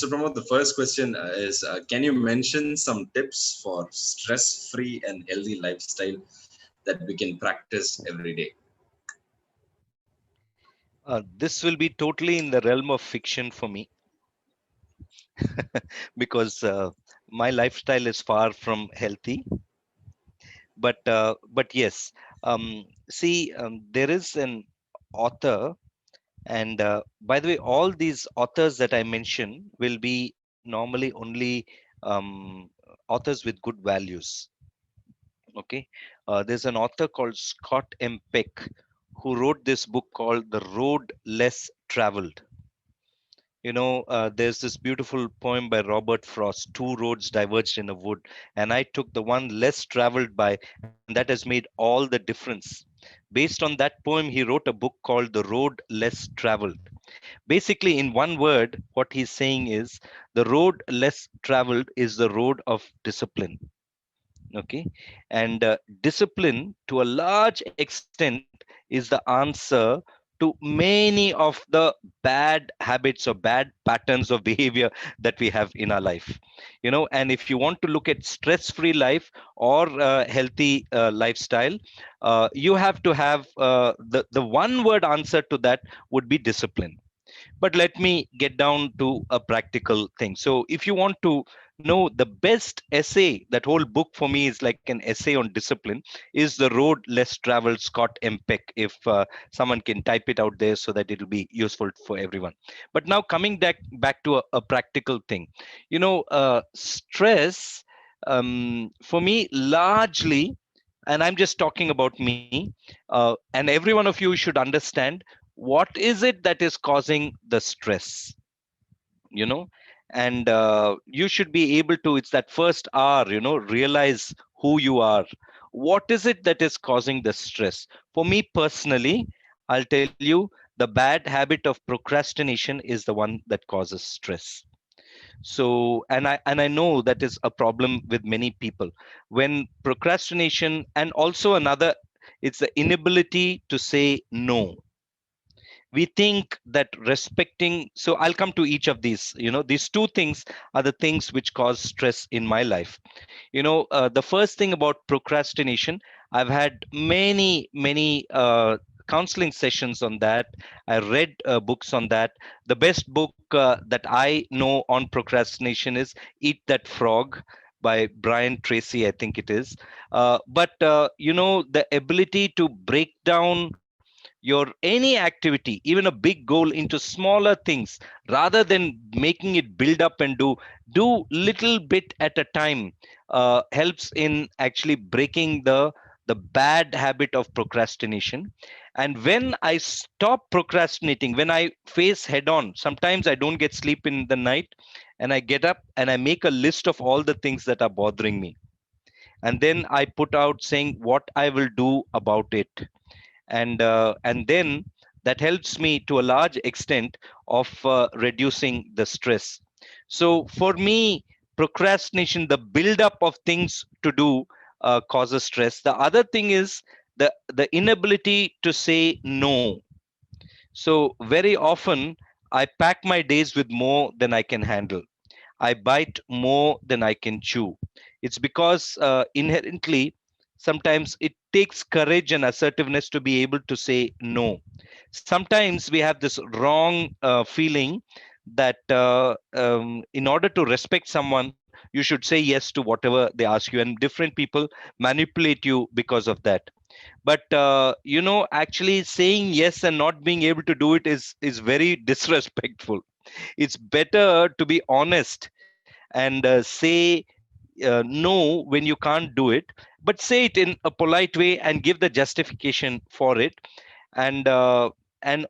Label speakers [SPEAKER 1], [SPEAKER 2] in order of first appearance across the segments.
[SPEAKER 1] So Pramod, the first question is, can you mention some tips for stress-free and healthy lifestyle that we can practice every day?
[SPEAKER 2] This will be totally in the realm of fiction for me because my lifestyle is far from healthy. But yes, see, there is an author, and by the way, all these authors that I mention will be normally only um, authors with good values. Okay, there's an author called Scott M. Peck who wrote this book called The Road Less Traveled. There's this beautiful poem by Robert Frost, Two Roads Diverged in a Wood, and I took the one less traveled by, and that has made all the difference. Based on that poem, he wrote a book called The Road Less Traveled. Basically, in one word, what he's saying is the road less traveled is the road of discipline. Okay, and discipline to a large extent is the answer to many of the bad habits or bad patterns of behavior that we have in our life. And if you want to look at stress free life or healthy lifestyle, you have to have the one word answer to that would be discipline. But let me get down to a practical thing. So if you want to know the best essay, that whole book for me is like an essay on discipline, is The Road Less Traveled, Scott M. Peck. If someone can type it out there so that it will be useful for everyone. But now coming back to a practical thing, stress, for me largely, and I'm just talking about me, and every one of you should understand what is it that is causing the stress, you know and you should be able to, it's that first R, realize who you are. What is it that is causing the stress? For me personally, I'll tell you, the bad habit of procrastination is the one that causes stress. So, and I know that is a problem with many people. When procrastination, and also another, it's the inability to say no. We think that respecting, so I'll come to each of these. These two things are the things which cause stress in my life. The first thing about procrastination, I've had many counseling sessions on that. I read books on that. The best book that I know on procrastination is Eat That Frog by Brian Tracy, I think it is. But the ability to break down your any activity, even a big goal, into smaller things rather than making it build up and do little bit at a time, helps in actually breaking the bad habit of procrastination. And when I stop procrastinating, when I face head on, sometimes I don't get sleep in the night, and I get up and I make a list of all the things that are bothering me, and then I put out saying what I will do about it. And then that helps me to a large extent of reducing the stress. So for me, procrastination, the build up of things to do, causes stress. The other thing is the inability to say no. So very often I pack my days with more than I can handle. I bite more than I can chew. It's because inherently, sometimes it takes courage and assertiveness to be able to say no. Sometimes we have this wrong feeling that in order to respect someone, you should say yes to whatever they ask you, and different people manipulate you because of that. But actually saying yes and not being able to do it is very disrespectful. It's better to be honest and say no when you can't do it, but say it in a polite way and give the justification for it, and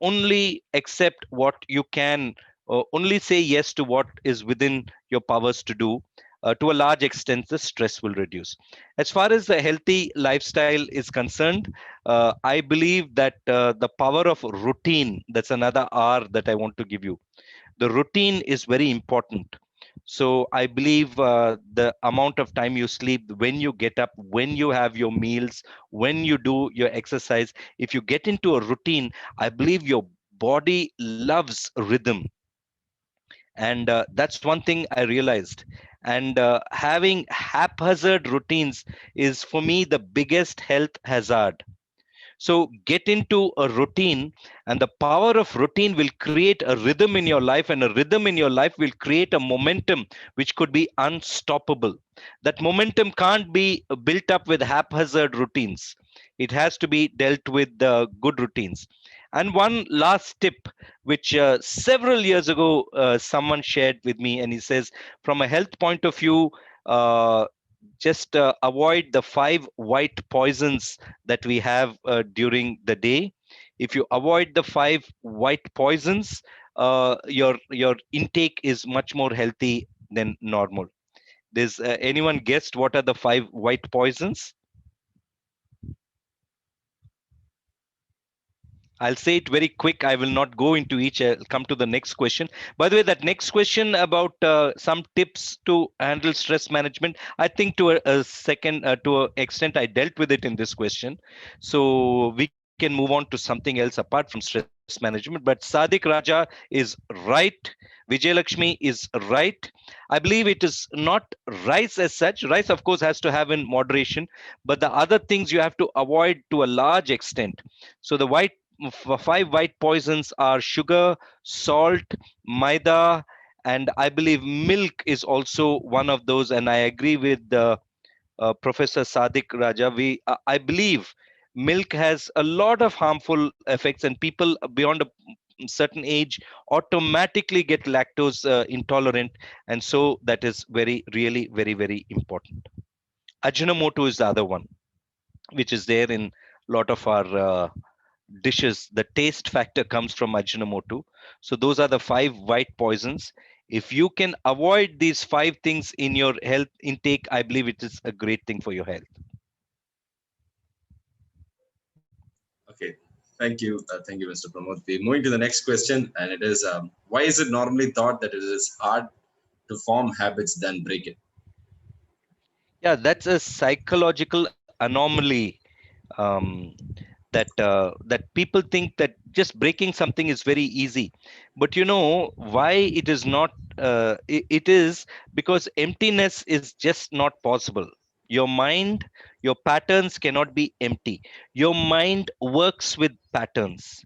[SPEAKER 2] only accept what you can, only say yes to what is within your powers to do. To a large extent, the stress will reduce. As far as the healthy lifestyle is concerned, I believe that the power of routine, that's another R that I want to give you. The routine is very important. So I believe the amount of time you sleep, when you get up, when you have your meals, when you do your exercise, if you get into a routine, I believe your body loves rhythm. And that's one thing I realized. And having haphazard routines is for me the biggest health hazard. So get into a routine, and the power of routine will create a rhythm in your life, and a rhythm in your life will create a momentum which could be unstoppable. That momentum can't be built up with haphazard routines. It has to be dealt with good routines. And one last tip, which several years ago someone shared with me, and he says, from a health point of view, just avoid the five white poisons that we have during the day. If you avoid the five white poisons, your intake is much more healthy than normal. Does anyone guessed what are the five white poisons? I'll say it very quick. I will not go into each. I'll come to the next question. By the way, that next question about some tips to handle stress management, I think to a extent, I dealt with it in this question. So we can move on to something else apart from stress management. But Sadiq Raja is right. Vijay Lakshmi is right. I believe it is not rice as such. Rice, of course, has to have in moderation, but the other things you have to avoid to a large extent. So the five white poisons are sugar, salt, maida, and I believe milk is also one of those. And I agree with Professor Sadiq Raja. I believe milk has a lot of harmful effects, and people beyond a certain age automatically get lactose intolerant, and so that is really, very important. Ajinomoto is the other one, which is there in a lot of our dishes. The taste factor comes from Ajinomoto. So those are the five white poisons. If you can avoid these five things in your health intake, I believe it is a great thing for your health.
[SPEAKER 1] Okay, thank you, Mr. Pramod. We're moving to the next question, and it is why is it normally thought that it is hard to form habits than break it?
[SPEAKER 2] Yeah, that's a psychological anomaly. Um, that people think that just breaking something is very easy, but you know why it is not. It is because emptiness is just not possible. Your mind, your patterns cannot be empty. Your mind works with patterns.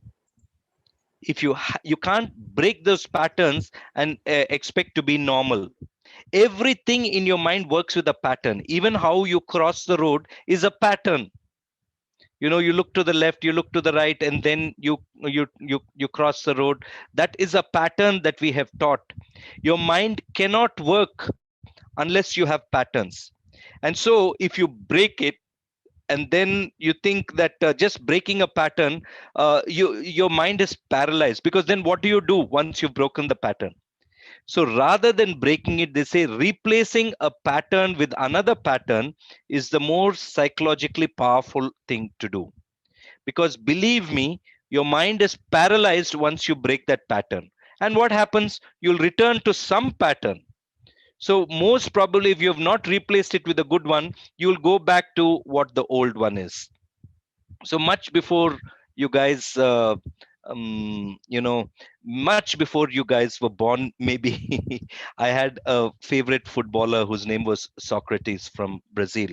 [SPEAKER 2] If you can't break those patterns and expect to be normal. Everything in your mind works with a pattern. Even how you cross the road is a pattern. You know, you look to the left, you look to the right, and then you cross the road. That is a pattern that we have taught. Your mind cannot work unless you have patterns. And so if you break it, and then you think that just breaking a pattern, your mind is paralyzed, because then what do you do once you've broken the pattern? So rather than breaking it, they say replacing a pattern with another pattern is the more psychologically powerful thing to do. Because believe me, your mind is paralyzed once you break that pattern. And what happens? You'll return to some pattern. So, most probably, if you have not replaced it with a good one, you'll go back to what the old one is. So, much before you guys, you know, much before you guys were born, maybe I had a favorite footballer whose name was Socrates from Brazil.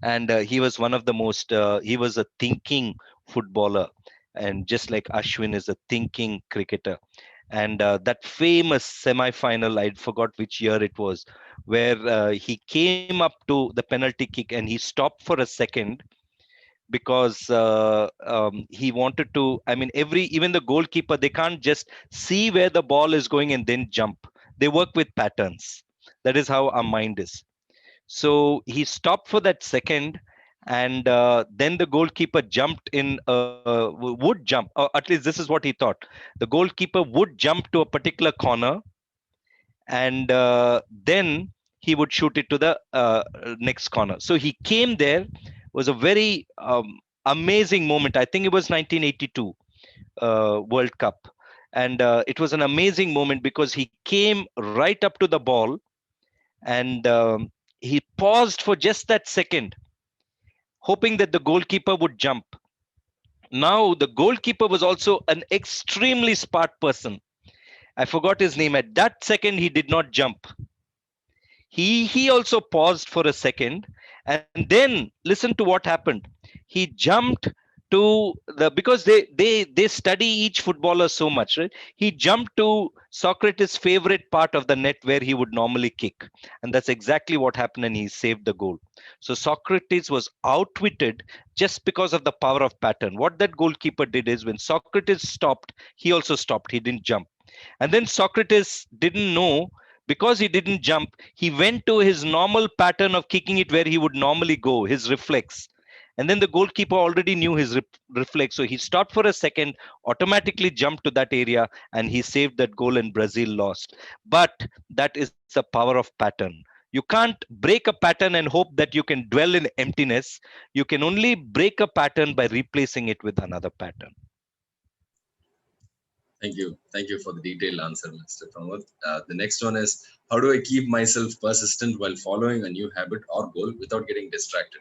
[SPEAKER 2] And he was one of the most, he was a thinking footballer, and just like Ashwin is a thinking cricketer. And that famous semi-final, I forgot which year it was, where he came up to the penalty kick and he stopped for a second, because he wanted to, I mean, even the goalkeeper, they can't just see where the ball is going and then jump. They work with patterns. That is how our mind is. So he stopped for that second, and then the goalkeeper jumped in, would jump, or at least this is what he thought. The goalkeeper would jump to a particular corner, and then he would shoot it to the next corner. So he came there. It was a very amazing moment. I think it was 1982 World Cup. And it was an amazing moment because he came right up to the ball, and he paused for just that second, hoping that the goalkeeper would jump. Now, the goalkeeper was also an extremely smart person, I forgot his name. At that second, he did not jump. He also paused for a second, and then listen to what happened. He jumped to the, because they study each footballer so much, right? He jumped to Socrates' favorite part of the net where he would normally kick, and that's exactly what happened, and he saved the goal. So Socrates was outwitted just because of the power of pattern. What that goalkeeper did is, when Socrates stopped, he also stopped. He didn't jump. And then Socrates didn't know, because he didn't jump, he went to his normal pattern of kicking it where he would normally go, his reflex. And then the goalkeeper already knew his reflex. So he stopped for a second, automatically jumped to that area, and he saved that goal, and Brazil lost. But that is the power of pattern. You can't break a pattern and hope that you can dwell in emptiness. You can only break a pattern by replacing it with another pattern.
[SPEAKER 1] Thank you. Thank you for the detailed answer, Mr. Pramod. The next one is, how do I keep myself persistent while following a new habit or goal without getting distracted?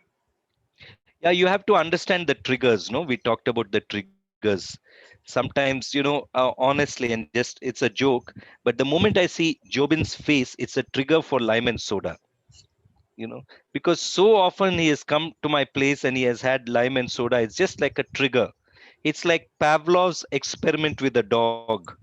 [SPEAKER 2] Yeah, you have to understand the triggers. No, we talked about the triggers. Sometimes, honestly, and just it's a joke, but the moment I see Jobin's face, it's a trigger for lime and soda. Because so often he has come to my place and he has had lime and soda. It's just like a trigger. It's like Pavlov's experiment with a dog.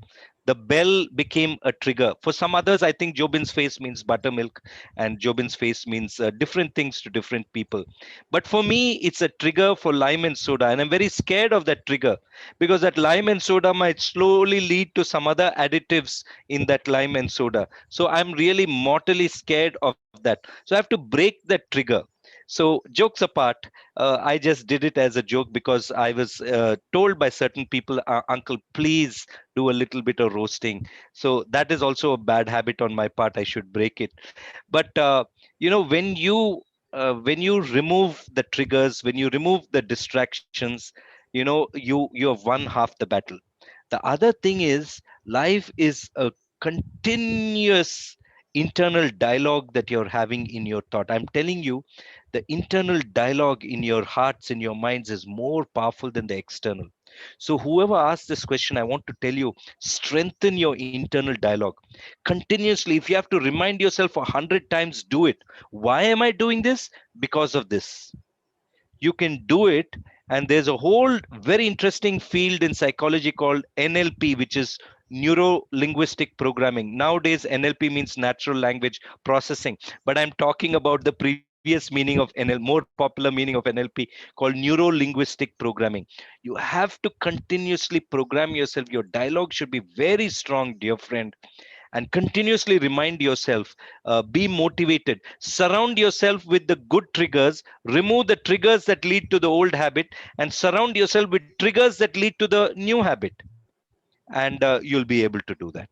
[SPEAKER 2] The bell became a trigger. For some others, I think Jobin's face means buttermilk, and Jobin's face means different things to different people. But for me, it's a trigger for lime and soda. And I'm very scared of that trigger, because that lime and soda might slowly lead to some other additives in that lime and soda. So I'm really mortally scared of that. So I have to break that trigger. So, jokes apart, I just did it as a joke because I was told by certain people, Uncle, please do a little bit of roasting. So that is also a bad habit on my part. I should break it. But when you remove the triggers, when you remove the distractions, you have won half the battle. The other thing is, life is a continuous internal dialogue that you're having in your thought. I'm telling you, the internal dialogue in your hearts, in your minds, is more powerful than the external. So whoever asked this question, I want to tell you, strengthen your internal dialogue continuously. If you have to remind yourself 100 times, do it. Why am I doing this? Because of this. You can do it. And there's a whole very interesting field in psychology called NLP, which is neuro linguistic programming. Nowadays, NLP means natural language processing, but I'm talking about the previous meaning of more popular meaning of NLP, called neuro linguistic programming. You have to continuously program yourself. Your dialogue should be very strong, dear friend, and continuously remind yourself, be motivated, surround yourself with the good triggers, remove the triggers that lead to the old habit, and surround yourself with triggers that lead to the new habit, and you'll be able to do that.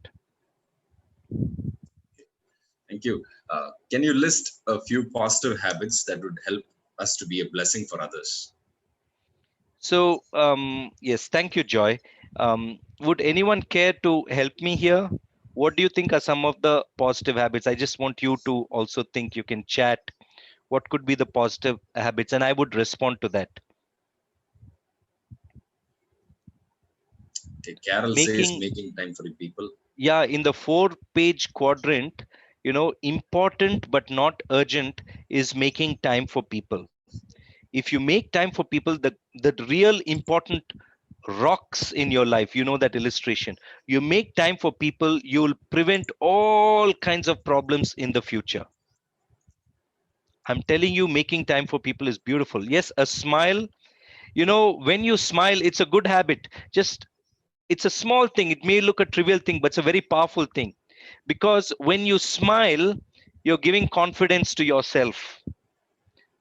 [SPEAKER 1] Thank you. Can you list a few positive habits that would help us to be a blessing for others?
[SPEAKER 2] So yes, thank you, Joy. Would anyone care to help me here? What do you think are some of the positive habits? I just want you to also think. You can chat. What could be the positive habits? And I would respond to that.
[SPEAKER 1] Okay, Carol says
[SPEAKER 2] Making,
[SPEAKER 1] making time for the people.
[SPEAKER 2] yeah, in the 4-page quadrant, important but not urgent is making time for people. If you make time for people, the real important rocks in your life, that illustration, you make time for people, you'll prevent all kinds of problems in the future. I'm telling you, making time for people is beautiful. Yes, a smile. When you smile, it's a good habit. Just, it's a small thing. It may look a trivial thing, but it's a very powerful thing, because when you smile, you're giving confidence to yourself.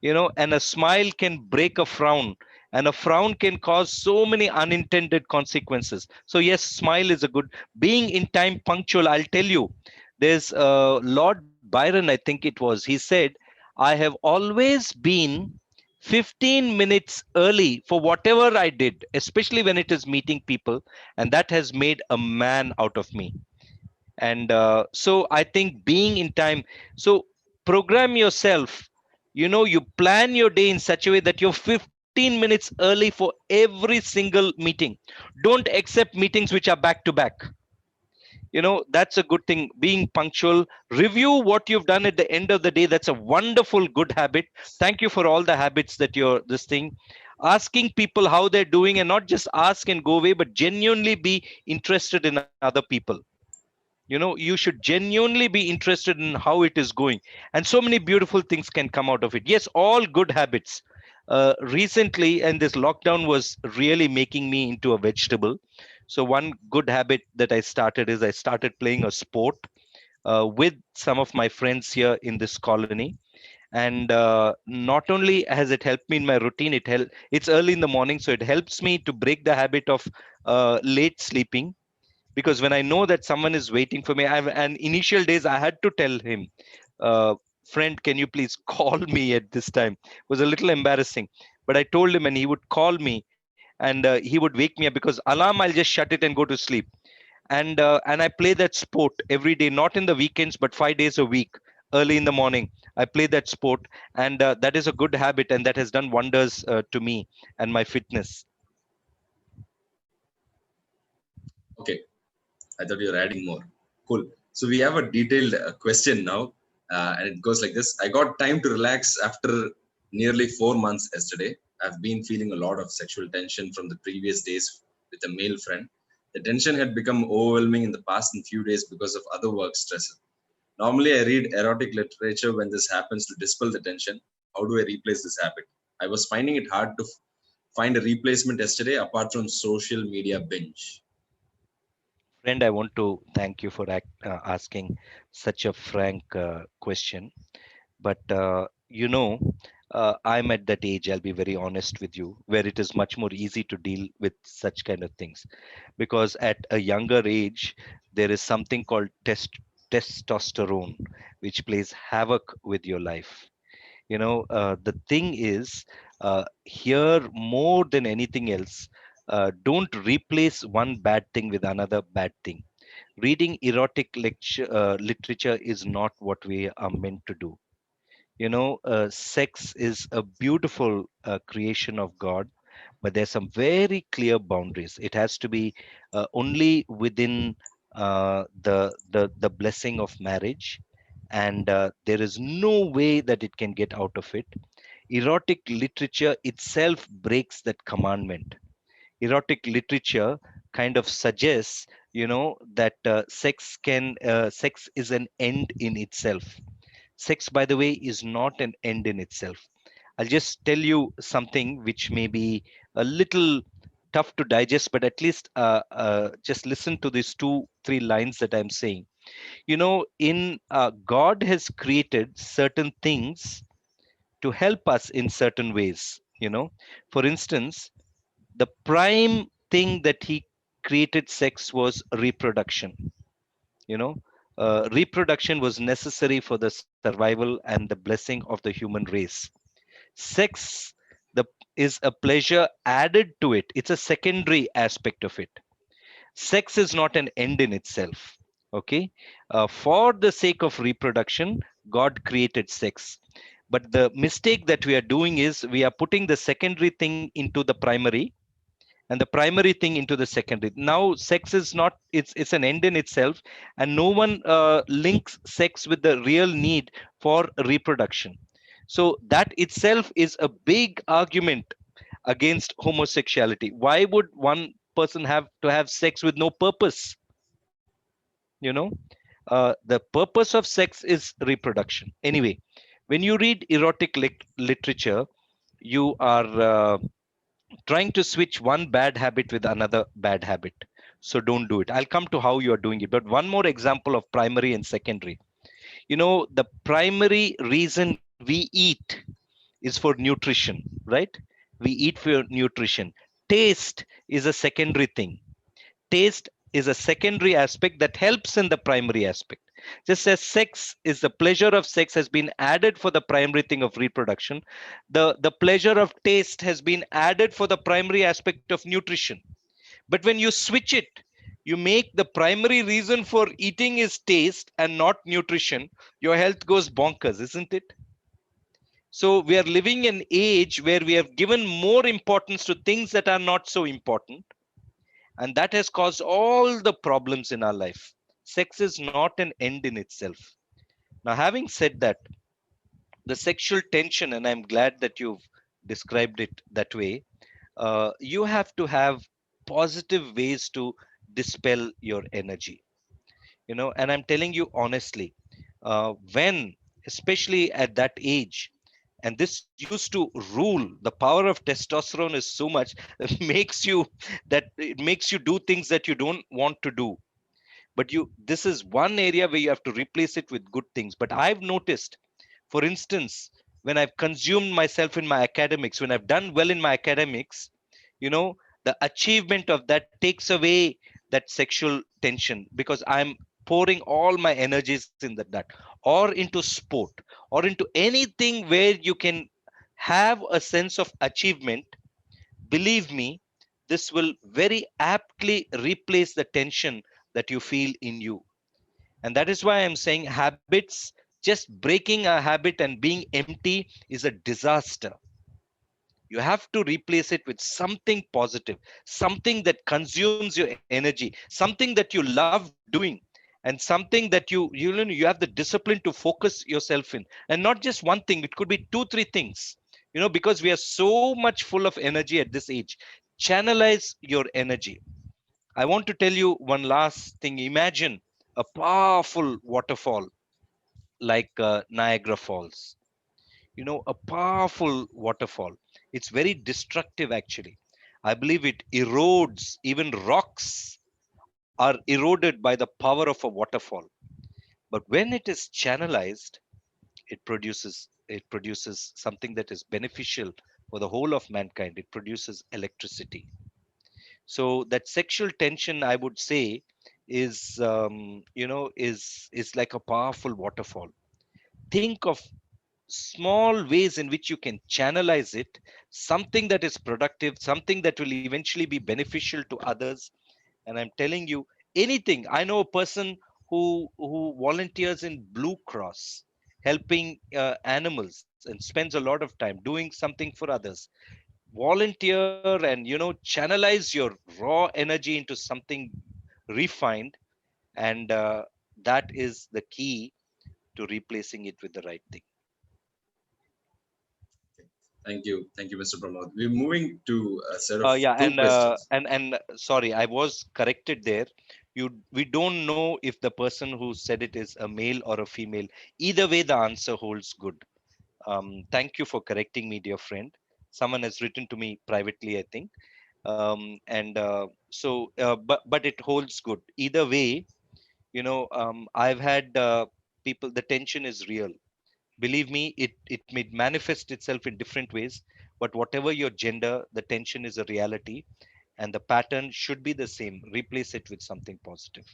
[SPEAKER 2] And a smile can break a frown, and a frown can cause so many unintended consequences. So yes, smile is a good. Being in time, punctual, I'll tell you, there's Lord Byron, I think it was, he said, I have always been 15 minutes early for whatever I did, especially when it is meeting people, and that has made a man out of me. And so I think being in time, so program yourself. You plan your day in such a way that you're 15 minutes early for every single meeting. Don't accept meetings which are back to back. That's a good thing. Being punctual, review what you've done at the end of the day. That's a wonderful good habit. Thank you for all the habits that you're this thing. Asking people how they're doing, and not just ask and go away, but genuinely be interested in other people. You should genuinely be interested in how it is going, and so many beautiful things can come out of it. Yes, all good habits. Recently, and this lockdown was really making me into a vegetable. So one good habit that I started is I started playing a sport with some of my friends here in this colony. And not only has it helped me in my routine, it's early in the morning, so it helps me to break the habit of late sleeping. Because when I know that someone is waiting for me, and initial days I had to tell him, uh, friend, can you please call me at this time? It was a little embarrassing, but I told him, and he would call me, and he would wake me up, because alarm, I'll just shut it and go to sleep. And I play that sport every day, not in the weekends, but 5 days a week. Early in the morning, I play that sport, and that is a good habit, and that has done wonders to me and my fitness.
[SPEAKER 1] Okay, I thought you were adding more. Cool. So we have a detailed question now, and it goes like this. I got time to relax after nearly 4 months yesterday. I've been feeling a lot of sexual tension from the previous days with a male friend. The tension had become overwhelming in the past few days because of other work stress. Normally, I read erotic literature when this happens to dispel the tension. How do I replace this habit? I was finding it hard to find a replacement yesterday apart from social media binge.
[SPEAKER 2] Friend, I want to thank you for asking such a frank question. But I'm at that age, I'll be very honest with you, where it is much more easy to deal with such kind of things. Because at a younger age, there is something called testosterone, which plays havoc with your life. The thing is, here more than anything else, don't replace one bad thing with another bad thing. Reading erotic literature is not what we are meant to do. Sex is a beautiful creation of God, but there's some very clear boundaries. It has to be only within the blessing of marriage, and there is no way that it can get out of it. Erotic literature itself breaks that commandment. Erotic literature kind of suggests, that sex is an end in itself. Sex, by the way, is not an end in itself. I'll just tell you something which may be a little tough to digest, but at least just listen to these 2 3 lines that I'm saying. In God has created certain things to help us in certain ways. For instance, the prime thing that He created sex was reproduction. you know Reproduction was necessary for the survival and the blessing of the human race. Sex, the is a pleasure added to it. It's a secondary aspect of it. Sex is not an end in itself. Okay. For the sake of reproduction, God created sex, but the mistake that we are doing is we are putting the secondary thing into the primary, and the primary thing into the secondary. Now sex is not, it's an end in itself, and no one links sex with the real need for reproduction. So that itself is a big argument against homosexuality. Why would one person have to have sex with no purpose? you know the purpose of sex is reproduction. Anyway, when you read erotic literature, you are trying to switch one bad habit with another bad habit. So don't do it. I'll come to how you are doing it. But one more example of primary and secondary. The primary reason we eat is for nutrition, right? We eat for nutrition. Taste is a secondary thing. Taste is a secondary aspect that helps in the primary aspect. Just as sex is, the pleasure of sex has been added for the primary thing of reproduction, the pleasure of taste has been added for the primary aspect of nutrition. But when you switch it, you make the primary reason for eating is taste and not nutrition, your health goes bonkers, isn't it? So we are living in an age where we have given more importance to things that are not so important, and that has caused all the problems in our life. Sex is not an end in itself. Now, having said that, the sexual tension, and I'm glad that you've described it that way, you have to have positive ways to dispel your energy. And I'm telling you honestly, when, especially at that age, and this used to rule, the power of testosterone is so much that it makes you do things that you don't want to do. But this is one area where you have to replace it with good things. But I've noticed, for instance, when I've consumed myself in my academics, when I've done well in my academics, you know the achievement of that takes away that sexual tension, because I'm pouring all my energies in that, or into sport, or into anything where you can have a sense of achievement. Believe me, this will very aptly replace the tension that you feel in you. And that is why I'm saying habits, just breaking a habit and being empty is a disaster. You have to replace it with something positive, something that consumes your energy, something that you love doing, and something that you have the discipline to focus yourself in. And not just one thing, it could be two, three things. Because we are so much full of energy at this age. Channelize your energy. I want to tell you one last thing. Imagine a powerful waterfall like Niagara Falls. A powerful waterfall. It's very destructive, actually. I believe it erodes, even rocks are eroded by the power of a waterfall. But when it is channelized, it produces something that is beneficial for the whole of mankind. It produces electricity. So that sexual tension, I would say, is like a powerful waterfall. Think of small ways in which you can channelize it, something that is productive, something that will eventually be beneficial to others. And I'm telling you, anything. I know a person who volunteers in Blue Cross, helping animals, and spends a lot of time doing something for others. Volunteer and channelize your raw energy into something refined, and that is the key to replacing it with the right thing.
[SPEAKER 1] Thank you, Mr. Pramod. We're moving to a set of
[SPEAKER 2] Yeah,
[SPEAKER 1] two questions.
[SPEAKER 2] and sorry, I was corrected there. We don't know if the person who said it is a male or a female. Either way, the answer holds good. Thank you for correcting me, dear friend. Someone has written to me privately, I think. And but it holds good. Either way, I've had people. The tension is real. Believe me, it may manifest itself in different ways, but whatever your gender, the tension is a reality, and the pattern should be the same. Replace it with something positive.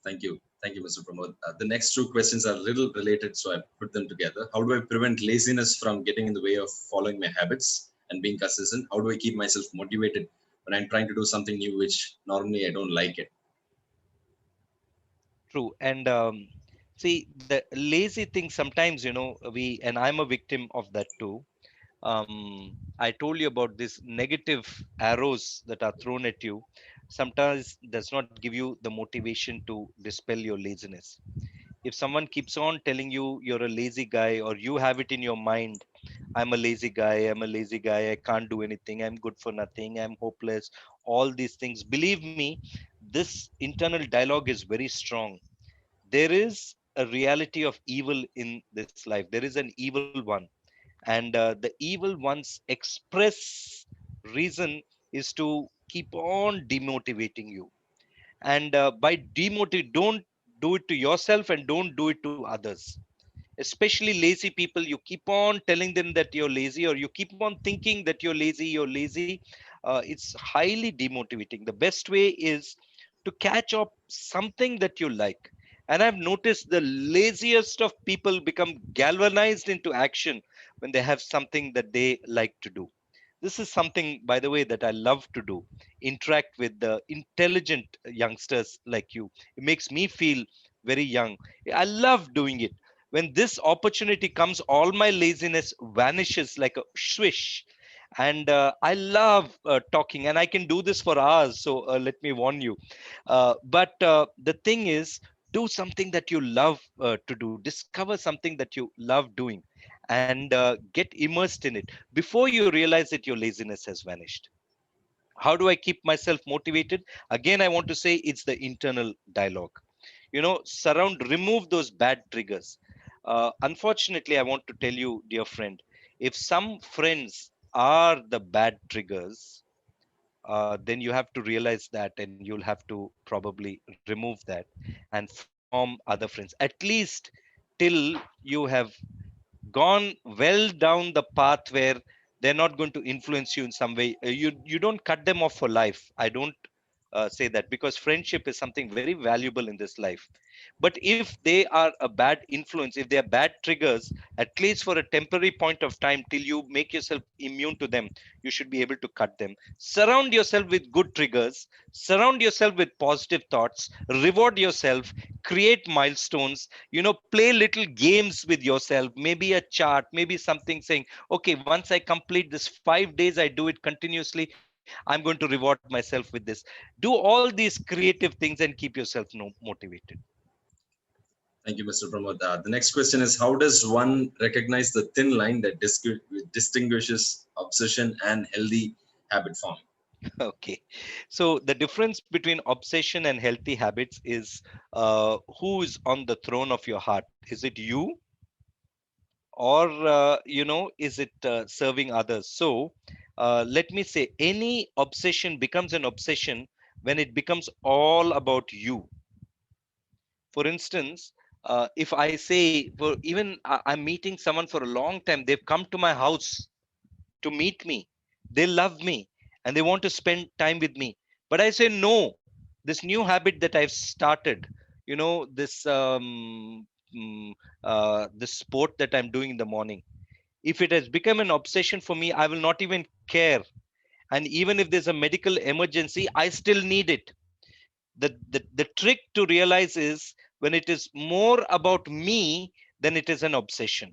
[SPEAKER 1] Thank you, Mr. Pramod. The next two questions are a little related, so I put them together. How do I prevent laziness from getting in the way of following my habits and being consistent? How do I keep myself motivated when I'm trying to do something new, which normally I don't like it?
[SPEAKER 2] True. And see, the lazy thing sometimes, we, and I'm a victim of that too. I told you about these negative arrows that are thrown at you. Sometimes does not give you the motivation to dispel your laziness. If someone keeps on telling you you're a lazy guy, or you have it in your mind, I'm a lazy guy, I can't do anything, I'm good for nothing, I'm hopeless, all these things, believe me, this internal dialogue is very strong. There is a reality of evil in this life. There is an evil one, and the evil one's express reason is to keep on demotivating you. And by demotivate, don't do it to yourself and don't do it to others. Especially lazy people, you keep on telling them that you're lazy, or you keep on thinking that you're lazy. It's highly demotivating. The best way is to catch up something that you like. And I've noticed the laziest of people become galvanized into action when they have something that they like to do. This is something, by the way, that I love to do. Interact with the intelligent youngsters like you. It makes me feel very young. I love doing it. When this opportunity comes, all my laziness vanishes like a swish, And I love talking, and I can do this for hours. So let me warn you. But the thing is, do something that you love to do. Discover something that you love doing, and get immersed in it. Before you realize it, your laziness has vanished. How do I keep myself motivated? Again, I want to say it's the internal dialogue. Remove those bad triggers. Unfortunately, I want to tell you, dear friend, if some friends are the bad triggers, then you have to realize that, and you'll have to probably remove that and form other friends, at least till you have gone well down the path where they're not going to influence you in some way. You don't cut them off for life. I don't say that, because friendship is something very valuable in this life. But if they are a bad influence, if they are bad triggers, at least for a temporary point of time, till you make yourself immune to them, you should be able to cut them. Surround yourself with good triggers, surround yourself with positive thoughts, reward yourself, create milestones, play little games with yourself, maybe a chart, maybe something saying, okay, once I complete this 5 days, I do it continuously, I'm going to reward myself with this. Do all these creative things and keep yourself motivated.
[SPEAKER 1] Thank you, Mr. Pramod. The next question is, how does one recognize the thin line that distinguishes obsession and healthy habit forming?
[SPEAKER 2] Okay, so the difference between obsession and healthy habits is, who is on the throne of your heart? Is it you, or is it serving others? So let me say, any obsession becomes an obsession when it becomes all about you. For instance, if I say, for even I'm meeting someone for a long time, they've come to my house to meet me, they love me, and they want to spend time with me, but I say no. This new habit that I've started, this this sport that I'm doing in the morning, if it has become an obsession for me, I will not even care. And even if there's a medical emergency, I still need it. The trick to realize is when it is more about me than it is an obsession.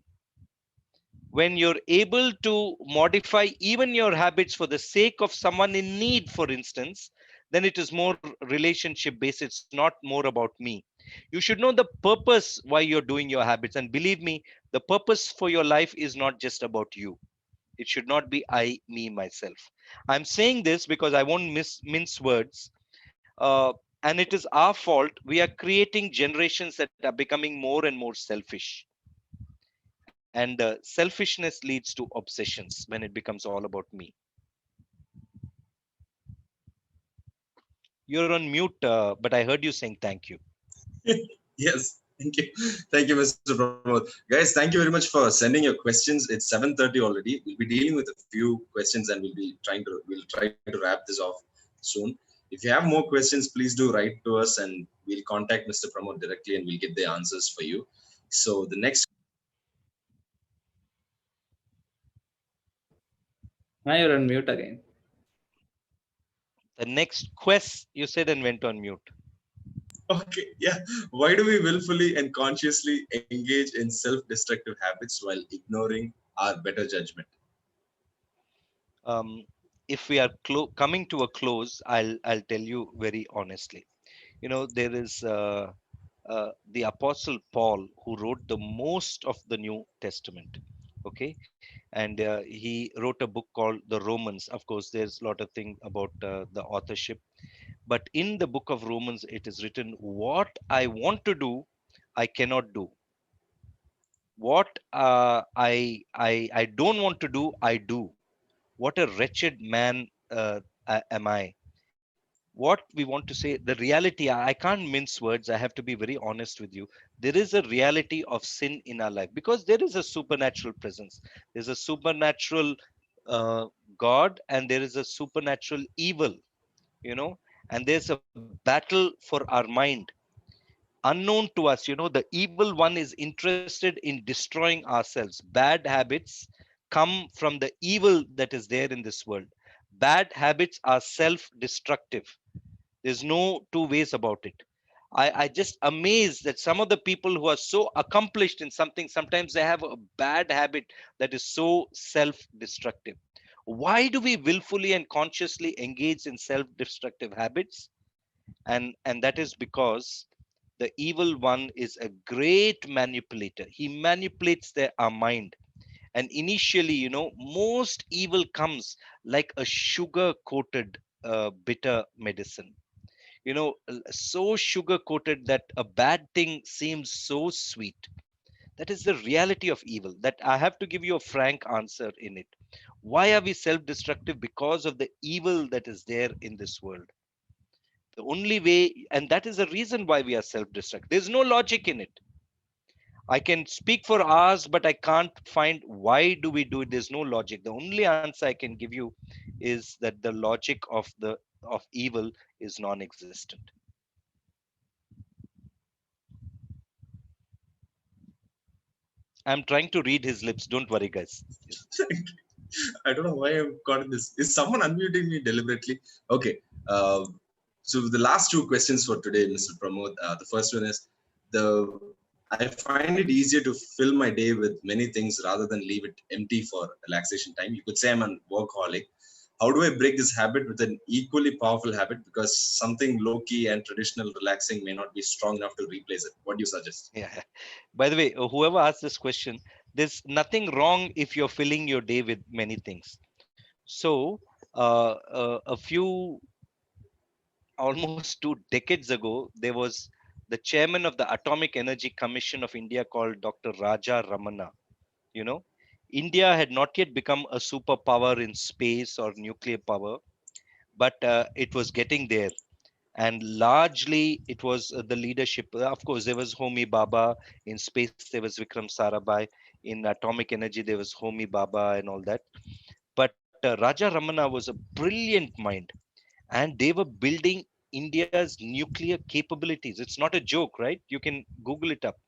[SPEAKER 2] When you're able to modify even your habits for the sake of someone in need, for instance, then it is more relationship based. It's not more about me. You should know the purpose why you're doing your habits. And believe me, the purpose for your life is not just about you. It should not be I, me, myself. I'm saying this because I won't mince words. And it is our fault. We are creating generations that are becoming more and more selfish. And selfishness leads to obsessions when it becomes all about me. You're on mute, but I heard you saying thank you.
[SPEAKER 1] Yes, thank you. Thank you, Mr. Pramod. Guys, thank you very much for sending your questions. It's 7:30 already. We'll be dealing with a few questions, and we'll try to wrap this off soon. If you have more questions, please do write to us, and we'll contact Mr. Pramod directly, and we'll get the answers for you. So the next,
[SPEAKER 3] Now you're on mute again.
[SPEAKER 2] The next quest you said and went on mute.
[SPEAKER 1] okay, yeah. Why do we willfully and consciously engage in self-destructive habits while ignoring our better judgment?
[SPEAKER 2] Um, if we are coming to a close, I'll tell you very honestly. There is the Apostle Paul, who wrote the most of the New Testament. Okay, and he wrote a book called the Romans. Of course, there's a lot of thing about the authorship, but in the book of Romans, it is written, "What I want to do, I cannot do. What I don't want to do, I do. What a wretched man am I." What we want to say, the reality, I can't mince words. I have to be very honest with you. There is a reality of sin in our life, because there is a supernatural presence. There's a supernatural uh, God, and there is a supernatural evil, you know, and there's a battle for our mind unknown to us. The evil one is interested in destroying ourselves. Bad habits come from the evil that is there in this world. Bad habits are self destructive. There's no two ways about it. I just amazed that some of the people who are so accomplished in something, sometimes they have a bad habit that is so self destructive. Why do we willfully and consciously engage in self-destructive habits? And that is because the evil one is a great manipulator. He manipulates our mind. And initially, most evil comes like a sugar coated bitter medicine, so sugar coated that a bad thing seems so sweet. That is the reality of evil. That I have to give you a frank answer in it. Why are we self destructive? Because of the evil that is there in this world. The only way, and that is the reason why we are self destructive. There's no logic in it. I can speak for hours, but I can't find why do we do it. There's no logic. The only answer I can give you is that the logic of evil is non-existent. I'm trying to read his lips. Don't worry, guys. Yes.
[SPEAKER 1] I don't know why I've gotten this. Is someone unmuting me deliberately? Okay. Uh, so the last two questions for today, Mr. Pramod. The first one is the I find it easier to fill my day with many things rather than leave it empty for relaxation time. You could say I'm a workaholic. How do I break this habit with an equally powerful habit? Because something low key and traditional relaxing may not be strong enough to replace it. What do you suggest?
[SPEAKER 2] Yeah. By the way, whoever asked this question, there's nothing wrong if you're filling your day with many things. So, a few almost 2 decades ago, there was the chairman of the Atomic Energy Commission of India called Dr. Raja Ramana. You know, India had not yet become a superpower in space or nuclear power, but it was getting there. And largely, it was the leadership. Of course, there was Homi Baba in space. There was Vikram Sarabhai in atomic energy. There was Homi Baba and all that. But Raja Ramana was a brilliant mind, and they were building India's nuclear capabilities. It's not a joke, right? You can Google it up.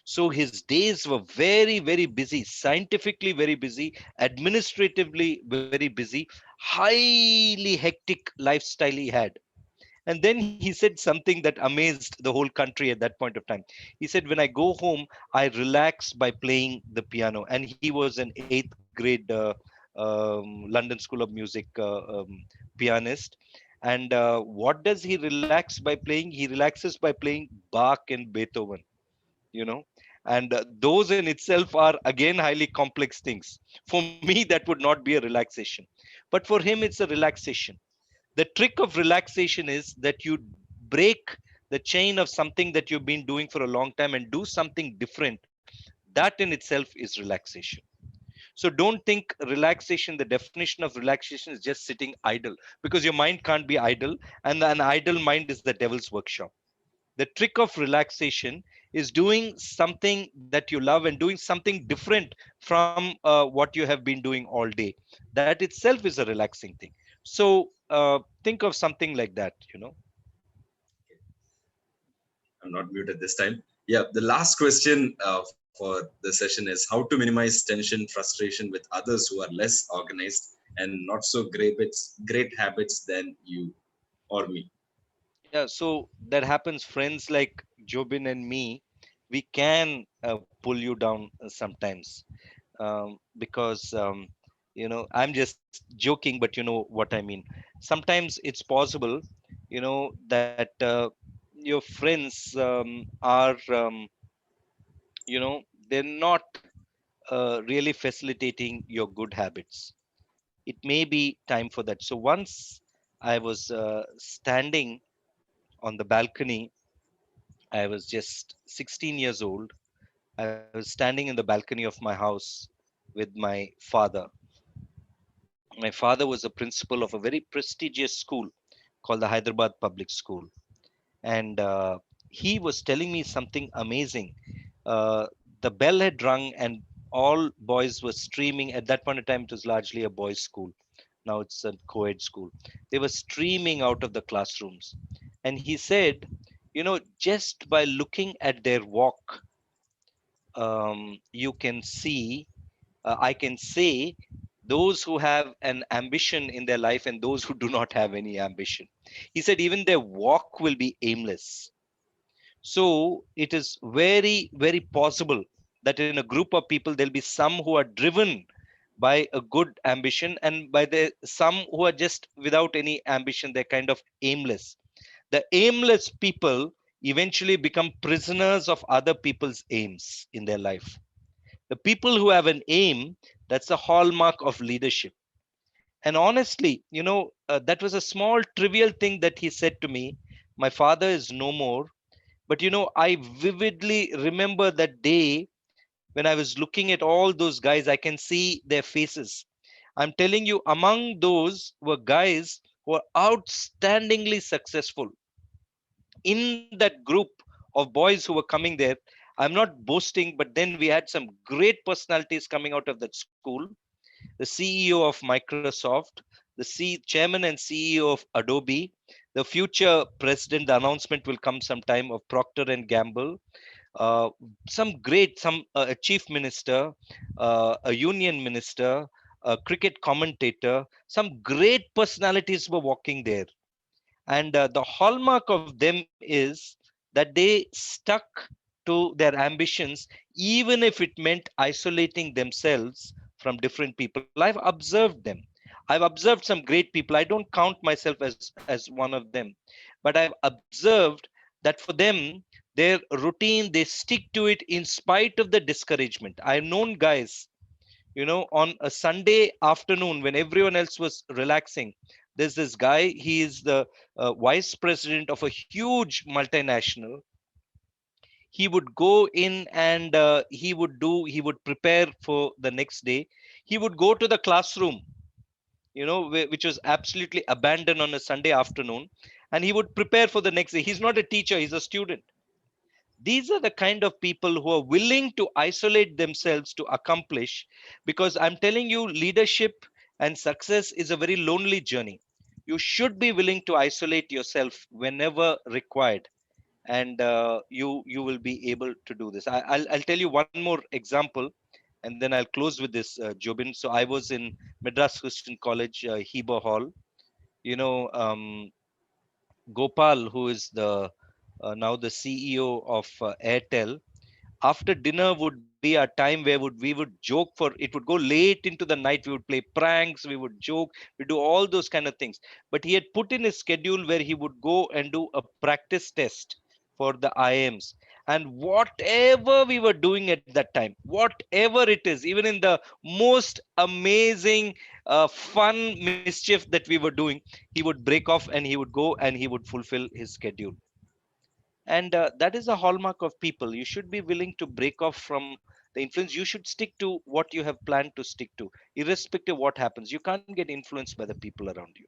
[SPEAKER 2] So his days were very, very busy, scientifically very busy, administratively very busy, highly hectic lifestyle he had. And then he said something that amazed the whole country at that point of time. He said, when I go home, I relax by playing the piano. And he was an eighth grade London School of Music pianist. And what does he relax by playing? He relaxes by playing Bach and Beethoven, you know. And those in itself are again highly complex things. For me, that would not be a relaxation. But for him, it's a relaxation. The trick of relaxation is that you break the chain of something that you've been doing for a long time and do something different. That in itself is relaxation. So don't think relaxation, the definition of relaxation is just sitting idle, because your mind can't be idle, and an idle mind is the devil's workshop. The trick of relaxation is doing something that you love and doing something different from what you have been doing all day. That itself is a relaxing thing. So think of something like that,
[SPEAKER 1] I'm not muted this time. Yeah, the last question for the session is how to minimize tension, frustration with others who are less organized and not so great habits than you or me.
[SPEAKER 2] Yeah, so that happens. Friends like Jobin and me, we can pull you down sometimes, because I'm just joking, but you know what I mean. Sometimes it's possible, that your friends are, they're not really facilitating your good habits. It may be time for that. So once I was standing on the balcony. I was just 16 years old. I was standing in the balcony of my house with my father. My father was a principal of a very prestigious school called the Hyderabad Public School. And he was telling me something amazing. The bell had rung, and all boys were streaming. At that point in time, it was largely a boys' school. Now it's a co ed school. They were streaming out of the classrooms. And he said, just by looking at their walk, you can see, I can say, those who have an ambition in their life and those who do not have any ambition. He said, even their walk will be aimless. So it is very, very possible that in a group of people, there'll be some who are driven by a good ambition, and by the some who are just without any ambition. They're kind of aimless. The aimless people eventually become prisoners of other people's aims in their life. The people who have an aim, that's the hallmark of leadership. And honestly, that was a small trivial thing that he said to me. My father is no more, but I vividly remember that day when I was looking at all those guys. I can see their faces. I'm telling you, among those were guys who were outstandingly successful. In that group of boys who were coming there, I'm not boasting, but then we had some great personalities coming out of that school. The CEO of Microsoft, the chairman and CEO of Adobe, the future president. The announcement will come sometime, of Procter and Gamble. uh, a chief minister, a union minister, a cricket commentator. Some great personalities were walking there, and the hallmark of them is that they stuck to their ambitions, even if it meant isolating themselves from different people. I've observed them. I've observed some great people. I don't count myself as one of them, but I've observed that for them, their routine, they stick to it in spite of the discouragement. I've known guys, on a Sunday afternoon when everyone else was relaxing. There's this guy. He is the vice president of a huge multinational. He would go in and he would prepare for the next day. He would go to the classroom, which was absolutely abandoned on a Sunday afternoon, and he would prepare for the next day. He's not a teacher, he's a student. These are the kind of people who are willing to isolate themselves to accomplish, because I'm telling you, leadership and success is a very lonely journey. You should be willing to isolate yourself whenever required, and you will be able to do this. I'll tell you one more example, and then I'll close with this, Jobin. So I was in Madras Christian College, Heber Hall. you know um, Gopal, who is the now the CEO of Airtel. After dinner would be a time where we would joke, for it would go late into the night. We would play pranks, we would joke, we do all those kind of things. But he had put in his schedule where he would go and do a practice test for the IMs. And whatever we were doing at that time, whatever it is, even in the most amazing fun mischief that we were doing, he would break off and he would go and he would fulfill his schedule. And that is a hallmark of people. You should be willing to break off from the influence. You should stick to what you have planned to stick to, irrespective of what happens. You can't get influenced by the people around you.